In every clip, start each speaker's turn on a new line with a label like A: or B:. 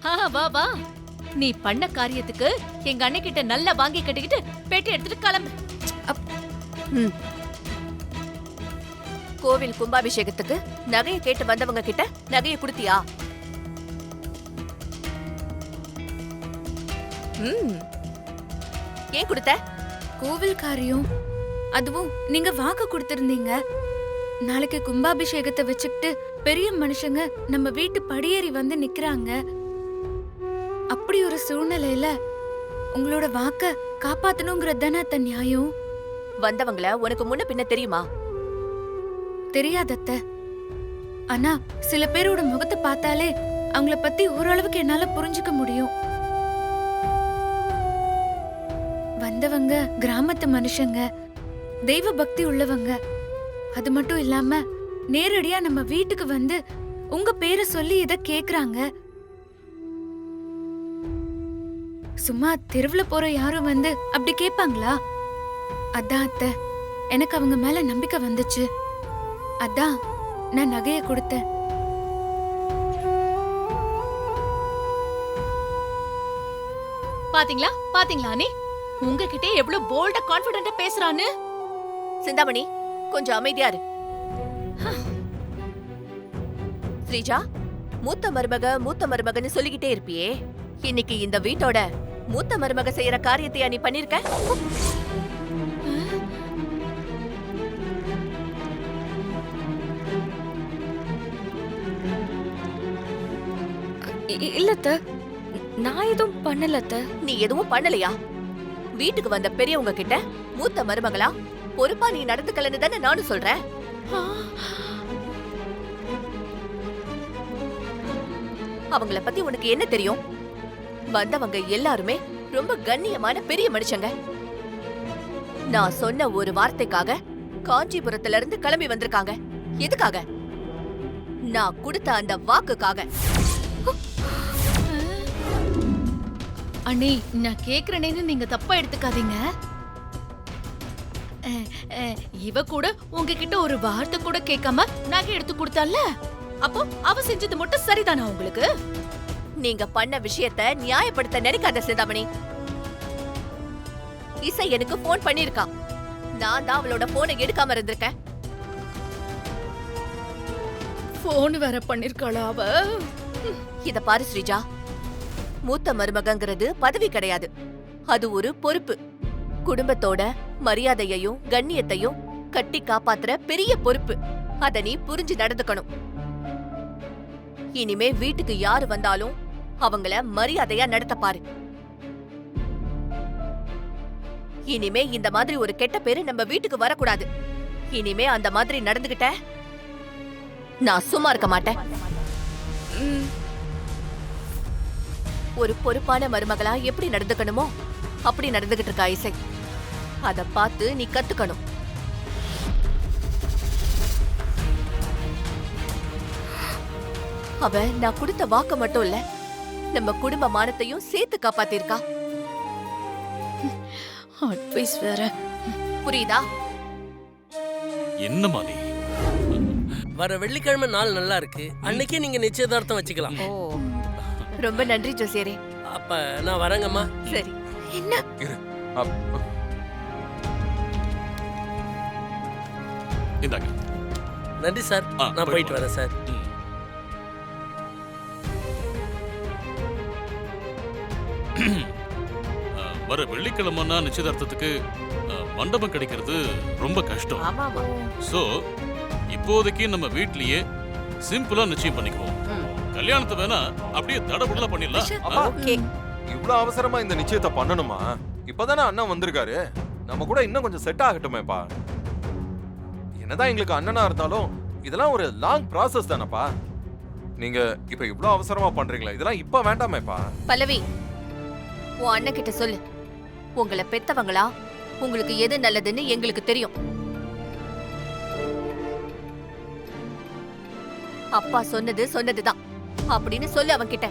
A: வா வா. நீ பண்ண காரியத்துக்கு எங்க அண்ணன் கிட்ட நல்லா வாங்கி கட்டிக்கிட்டு பேட்டி எடுத்துட்டு கிளம்பு.
B: கோவில் கும்பாபிஷேகத்துக்கு நகையை கேட்டு வந்தவங்க கிட்ட நகையை கொடுத்தியா? ஏன் கொடுத்த?
C: கோவில் காரியம், அதுவும் நீங்க வாக்கு கொடுத்திருந்தீங்க. நாளைக்கு கும்பாபிஷேகத்தை வச்சுக்கிட்டு பெரிய மனுஷங்க நம்ம வீட்டு படியேறி வந்து நிக்கிறாங்க. அப்படி ஒரு சூழ்நிலையில உங்களோட வாக்க காப்பாத்தணுங்கிறது தானே அத்த நியாயம்.
B: வந்தவங்கள உனக்கு முன்ன பின்ன தெரியுமா?
C: தெரியாதத்த. ஆனா சில பேரோட முகத்தை பார்த்தாலே அவங்கள பத்தி ஓரளவுக்கு என்னால புரிஞ்சுக்க முடியும். வந்தவங்க கிராமத்து மனுஷங்க, தெய்வ பக்தி உள்ளவங்க. அது மட்டும் இல்லாம நேரடியா நம்ம வீட்டுக்கு வந்து உங்க பேரை சொல்லி இத கேக்குறாங்க. சும்மா தெருவுல போற யாரும் வந்து அப்படி கேட்பாங்களா? அதான் அத்த, எனக்கு அவங்க மேல நம்பிக்கை வந்துச்சு. அதான் நான் நகைய கொடுத்தேன்.
A: பாத்தீங்களா பாத்தீங்களா அண்ணே, உங்ககிட்ட எவ்வளவு போல்டா கான்ஃபிடென்ட்டா பேசுறான்னு.
B: சிந்தாமணி, கொஞ்சம் அமைதியா இரு. ஸ்ரீஜா, மூத்த மருமகன்னு சொல்லிக்கிட்டே இருப்பியே, இன்னைக்கு இந்த வீட்டோட மூத்த மருமக செய்யற காரியத்தையா நீ பண்ணிருக்க?
C: இல்லத்த, நான் எதுவும் பண்ணலத்த.
B: நீ எதுவும் பண்ணலையா? வீட்டுக்கு வந்த பெரியவங்க கிட்ட மூத்த மருமகளா பொறுப்பா நீ நடந்துக்கலன்னு தானே நானும் சொல்றேன். அவங்கள பத்தி உனக்கு என்ன தெரியும்? வந்தவங்க எல்லாருமே ரொம்ப கண்ணியமான பெரிய மனுஷங்க. நான் சொன்ன ஒரு வார்த்தைக்காக காஞ்சிபுரத்துல இருந்து கிளம்பி வந்திருக்காங்க. எதுக்காக? நான் கொடுத்த அந்த வாக்குக்காக.
A: அண்ணே, நான் கேக்குறேன்னு நீங்க தப்பா எடுத்துக்காதீங்க. இவ கூட உங்ககிட்ட ஒரு வார்த்தை கூட கேட்காம நகை எடுத்து கொடுத்தால, அப்போ அவ செஞ்சது மட்டும் சரிதானா உங்களுக்கு?
B: நீங்க பண்ண விஷயத்தை நியாயப்படுத்த நினைக்காத சிந்தாமணி. இசை எனக்கு போன் பண்ணிருக்கா. நான் தான் அவளோட போனை எடுக்காம இருந்திருக்கேன்.
A: போன் வேற பண்ணிருக்காளா அவ?
B: இத பாரு ஸ்ரீஜா, மூத்த மருமகங்கிறது பதவி கிடையாது, அது ஒரு பொறுப்பு. குடும்பத்தோட மரியாதையையும் கண்ணியத்தையும் கட்டி காப்பாத்துற பெரிய பொறுப்பு. அத நீ புரிஞ்சு நடந்துக்கணும். இனிமே வீட்டுக்கு யாரு வந்தாலும் அவங்கள மரியாதையா நடத்த பாரு. இனிமே இந்த மாதிரி ஒரு கெட்ட பேரு நம்ம வீட்டுக்கு வரக்கூடாது. இனிமே அந்த மாதிரி நடந்துகிட்ட நான் சும்மா இருக்க மாட்டேன். ஒரு பொறுப்பான மருமகளா எப்படி நடந்துக்கணுமோ அப்படி நடந்துகிட்டு இருக்கா இசை. அத பார்த்து நீ கத்துக்கணும். அவ நான் கொடுத்த வாக்கு மட்டும் இல்ல, நம்ம குடும்ப மானத்தையும் சேர்த்து காப்பாத்திருக்கா.
A: அட்வைஸ் வேற.
B: புரியுதா?
D: என்னமா நீ?
E: வர வெள்ளிக்கிழமை நாள் நல்லா இருக்கு, அன்னைக்கே நீங்க நிச்சயதார்த்தம் வச்சுக்கலாம்.
B: ரொம்ப நன்றி ஜோசியரே.
E: அப்ப நான் வரேங்கம்மா.
B: சரி.
C: என்ன?
D: இந்தாங்க.
E: நன்றி சார், நான் போயிட்டு வரேன் சார்.
D: வர வெள்ளிக்கிழமைனா நிச்சயதார்த்தத்துக்கு மண்டபம் கிடைக்கிறது ரொம்ப கஷ்டம்.
B: ஆமா ஆமா.
D: சோ இப்போதைக்கு நம்ம வீட்லயே சிம்பிளா நிச்சயம் பண்ணிக்குவோம். கல்யாணத்தை வேணா அப்படியே தடபுடலா பண்ணிடலாம்.
B: ஓகே.
F: இவ்வளவு அவசரமா இந்த நிச்சயத்தை பண்ணணுமா? இப்பதானே அண்ணன் வந்திருக்காரு, நம்ம கூட இன்னும் கொஞ்சம் செட் ஆகட்டுமேப்பா. என்னதான் எங்களுக்கு அண்ணனா இருந்தாலும் இதெல்லாம் ஒரு லாங் ப்ராசஸ் தானப்பா. நீங்க இப்ப இவ்வளவு அவசரமா பண்றீங்களா? இதெல்லாம் இப்ப வேண்டாமேப்பா.
B: பல்லவி, உன் அண்ணன் கிட்ட சொல்லு, உங்களை பெத்தவங்களா உங்களுக்கு எது நல்லதுன்னு எங்களுக்கு தெரியும். அப்பா சொன்னதுதான் அப்படின்னு சொல்லு அவன்கிட்ட.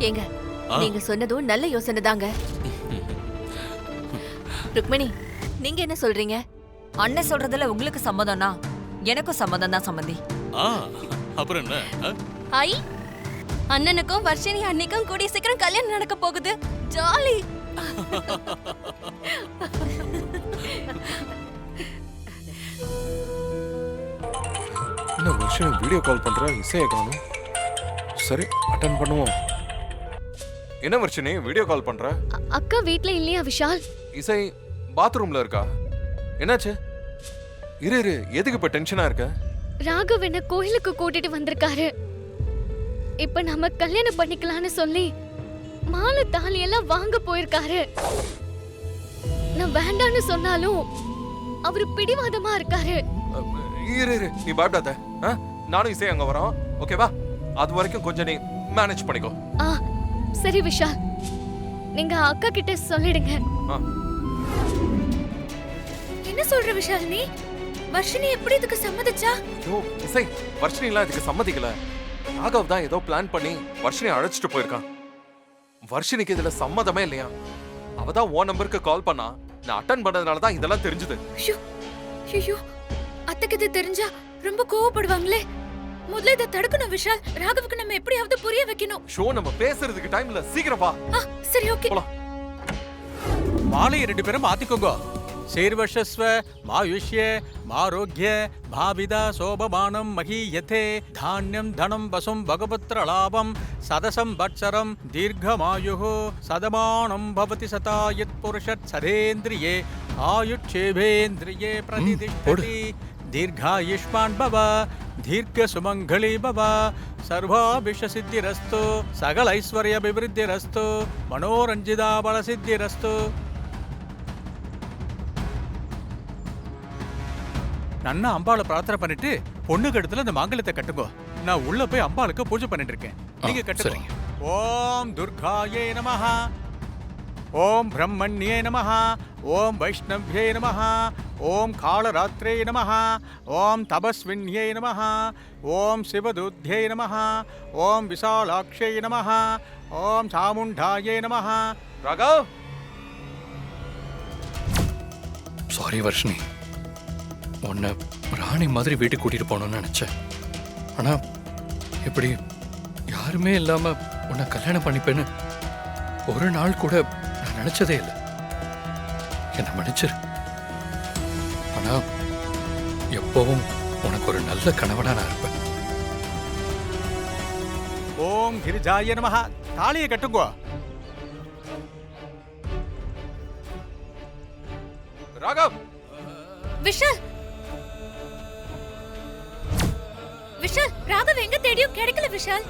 B: ஏங்க, நீங்க சொன்னதும் நல்ல யோசனை தாங்க. ருக்மணி, நீங்க என்ன சொல்றீங்க?
G: அண்ணன் சொல்றதுல உங்களுக்கு சம்மதம்னா எனக்கும் சம்மதம் தான் சம்பந்தி.
D: ஆ அப்புறம் என்ன ஆ?
B: ஐ அண்ணனுக்கும் வர்ஷினி அன்னைக்கும் கூடிய சீக்கிரம் கல்யாணம் நடக்க போகுது. ஜாலி.
F: என்ன வருஷம் வீடியோ கால் பண்ற, இசையை காணும். சரி அட்டன் பண்ணுவோம். என்ன வர்ஷினி வீடியோ கால் பண்ற?
H: அக்கா வீட்ல இல்லையா விஷால்?
F: இசை பாத்ரூம்ல இருக்கா? என்னாச்சு? இரு இரு, எதுக்கு இப்ப டென்ஷனா இருக்க?
H: ராகவ் என்ன கோயிலுக்கு கூட்டிட்டு வந்திருக்காரு. இப்ப நம்ம கல்யாணம் பண்ணிக்கலாம்னு சொல்லி மாலை தாலி எல்லாம் வாங்க போயிருக்காரு. நான் வேண்டான்னு சொன்னாலும் அவரு பிடிவாதமா இருக்காரு.
F: இரு இரு, நீ பயப்படாத. ஆ? நானும் இசை அங்க வரோம், ஓகேவா? அது வரைக்கும் கொஞ்சம் நீ மேனேஜ் பண்ணிக்கோ.
H: ஆ சரி விஷால், நீங்க அக்கா கிட்ட சொல்லிடுங்க.
F: ஆ.
C: என்ன சொல்ற விஷால் நீ? வர்ஷினி எப்படி இதுக்கு சம்மதிச்சா?
F: ஐயோ இசை, வர்ஷினி எல்லாம் இதுக்கு சம்மதிக்கல. ராகவ் தான் ஏதோ பிளான் பண்ணி வர்ஷினி அழைச்சிட்டு போயிருக்கான். வர்ஷினிக்கு இதுல சம்மதமே இல்லையா. அவ தான் உன் நம்பருக்கு கால் பண்ணா. நான் அட்டன் பண்ணதுனால தான் இதெல்லாம் தெரிஞ்சது.
C: ஐயோ ஐயோ, அத்தைக்கு இது தெரிஞ்சா ரொம்ப கோவப்படுவாங்களே. முதல்ல இதை தடுக்கணும் விஷால். ராகவுக்கு நம்ம எப்படியாவது புரிய வைக்கணும்.
F: ஷோ நம்ம பேசுறதுக்கு டைம் இல்ல, சீக்கிரம் வா.
C: சரி ஓகே.
I: மாலையை 2 பேரும் மாத்திக்கோங்க. சீர்வஷஸ்வ மாயுஷ்ய மாரோக்ய பாவிதா சோபமானம் மகீயதே தானியம் தனம் வசும் பகவத்ர லாபம் சதசம் வத்சரம் தீர்க்கமாயுः சதமானம் பவதி சதாயத் புருஷத் சதேந்திரியே ஆயுட்சேவேந்திரியே பிரதிதிஷ்டதி தீர்காயுஷ்மான் பவ தீர்க்க சுமங்கலி பவ சர்வாபிஷசித்திரஸ்து சகல ஐஸ்வர்யாபிவிருத்திரஸ்து மனோரஞ்சிதா பலசித்திரஸ்து. நன்னா அம்பாளை பிரார்த்தனை பண்ணிட்டு பொண்ணுக்கு இடத்துல அந்த மாங்கல்யத்தை கட்டுங்கோ. நான் உள்ள போய் அம்பாளுக்கு பூஜை பண்ணிட்டு இருக்கேன். நீங்க கட்டுங்க. ஓம் துர்காயே நமஹ, ஓம் பிரம்மண்யே நமஹ, ஓம் வைஷ்ணவ்யே நமஹ, ஓம் காளராத்ரே நமஹ, ஓம் தபஸ்வின்யே நமஹ, ஓம் சிவதூத்யே நமஹ, ஓம் விசாலாக்ஷே நமஹ, ஓம் சாமுண்டாயே நமஹ.
F: ராகவ்,
J: சாரி வர்ஷினி, உன்னை ராணி மாதிரி வீட்டுக்கு கூட்டிட்டு போகணும்னு நினைச்சேன். ஆனா இப்படி யாருமே இல்லாம உன்னை கல்யாணம் பண்ணிப்பேன்னு ஒரு நாள் கூட நான் நினைச்சதே இல்லை. என்னை மன்னிச்சிரு. ஆனா எப்பவும் உனக்கு ஒரு நல்ல கணவனா நான் இருப்பேன்.
I: ஓம் கிரிஜாய நமஹ. தாலியை கட்டுங்கோ.
F: ராகவ்.
C: விஷால் விஷால், ராகவ் எங்க தேடியும் கிடைக்கல விஷால்.